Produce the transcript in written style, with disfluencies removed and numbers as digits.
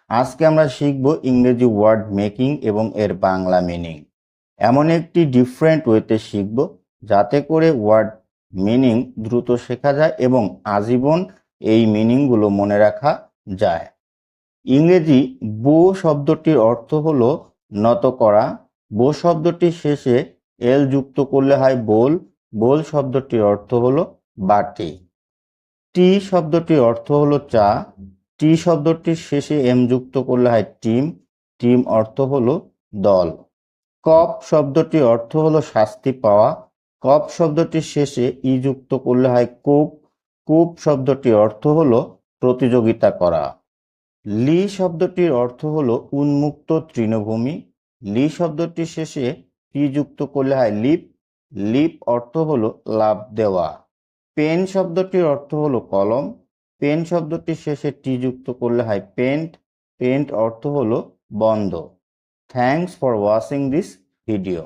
আজকে আমরা শিখব ইংরেজি ওয়ার্ড মেকিং এবং এর বাংলা মিনিং। এমন একটি ডিফারেন্ট ওয়েতে শিখব যাতে করে ওয়ার্ড মিনিং দ্রুত শেখা যায় এবং আজীবন এই মিনিংগুলো মনে রাখা যায়। ইংরেজি বো শব্দটির অর্থ হলো নত করা। বো শব্দটির শেষে এল যুক্ত করলে হয় বোল। বোল শব্দটির অর্থ হলো বাটি। টি শব্দটির অর্থ হলো চা। টি শব্দটির শেষে এম যুক্ত করলে হয় টিম। টিম অর্থ হলো দল। কপ শব্দটির অর্থ হলো শাস্তি পাওয়া। কপ শব্দটির শেষে ই যুক্ত করলে হয় কূপ। কূপ শব্দটির অর্থ হলো প্রতিযোগিতা করা। লি শব্দটির অর্থ হলো উন্মুক্ত তৃণভূমি। লি শব্দটির শেষে টি যুক্ত করলে হয় লিপ। লিপ অর্থ হলো লাফ দেওয়া। পেন শব্দটির অর্থ হলো কলম। পেন শব্দটির শেষে টি যুক্ত করলে হয় পেন্ট। পেন্ট অর্থ হলো বন্ধ। Thanks for watching this video.